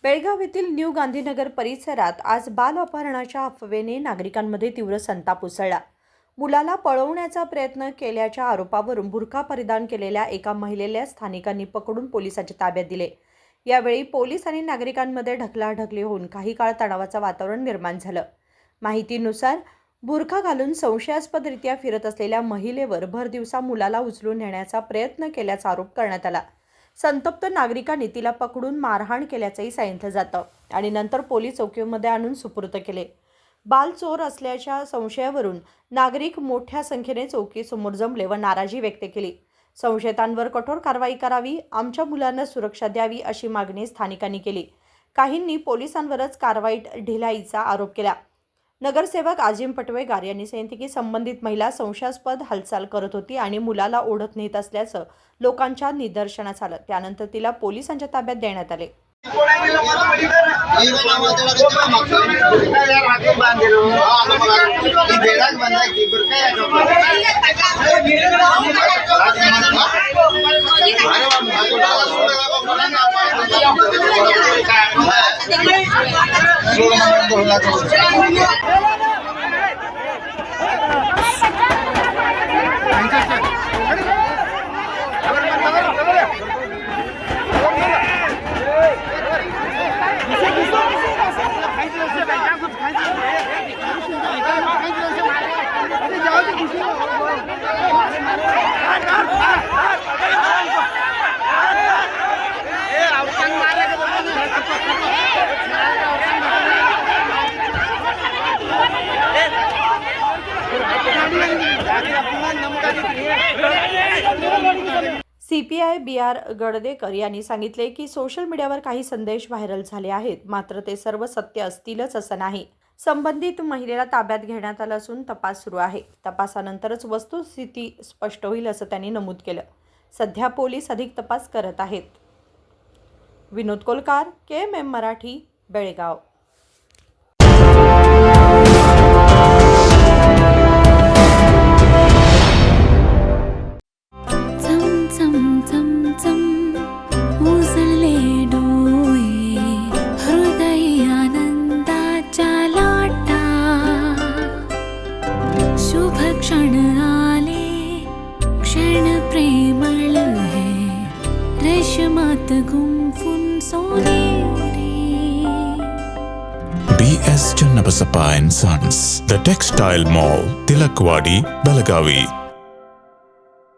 बेळगाव येथील न्यू गांधीनगर परिसरात आज बाल अपहरणाच्या अफवेने नागरिकांमध्ये तीव्र संताप उसळला. मुलाला पळवण्याचा प्रयत्न केल्याच्या आरोपावरून बुरखा परिधान केलेल्या एका महिलेला स्थानिकांनी पकडून पोलिसांच्या ताब्यात दिले. यावेळी पोलीस आणि नागरिकांमध्ये ढकलाढकली होऊन काही काळ तणावाचं वातावरण निर्माण झालं. माहितीनुसार बुरखा घालून संशयास्पदरित्या फिरत असलेल्या महिलेवर भरदिवसा मुलाला उचलून नेण्याचा प्रयत्न केल्याचा आरोप करण्यात आला. संतप्त नागरिकांनी तिला पकडून मारहाण केल्याचंही सांगितलं जातं आणि नंतर पोलीस चौकीमध्ये आणून सुपूर्द केले. बाल चोर असल्याच्या संशयावरून नागरिक मोठ्या संख्येने चौकीसमोर जमले व नाराजी व्यक्त केली. संशयितांवर कठोर कारवाई करावी, आमच्या मुलांना सुरक्षा द्यावी अशी मागणी स्थानिकांनी केली. काहींनी पोलिसांवरच कारवाईत ढिलाईचा आरोप केला. नगरसेवक आजिम पटवेगार यांनी सांगितले की संबंधित महिला संशयास्पद हालचाल करत होती आणि मुलाला ओढत नेत असल्याचं लोकांच्या निदर्शनास आलं. त्यानंतर तिला पोलिसांच्या ताब्यात देण्यात आले. CPI BR गडदेकर यांनी सांगितले की सोशल मीडियावर काही संदेश व्हायरल झाले आहेत, मात्र ते सर्व सत्य असतीलच असं नाही. संबंधित महिलेला ताब्यात घेण्यात आलं असून तपास सुरू आहे. तपासानंतरच वस्तुस्थिती स्पष्ट होईल असं त्यांनी नमूद केलं. सध्या पोलीस अधिक तपास करत आहेत. विनोद कोलकार, KMM मराठी, बेळगाव. क्षण आले, क्षण प्रेमळ है, रेशमात गुंफून सोनेरी. BS Channabasappa and Sons, The Textile Mall, Tilakvadi, Belagavi.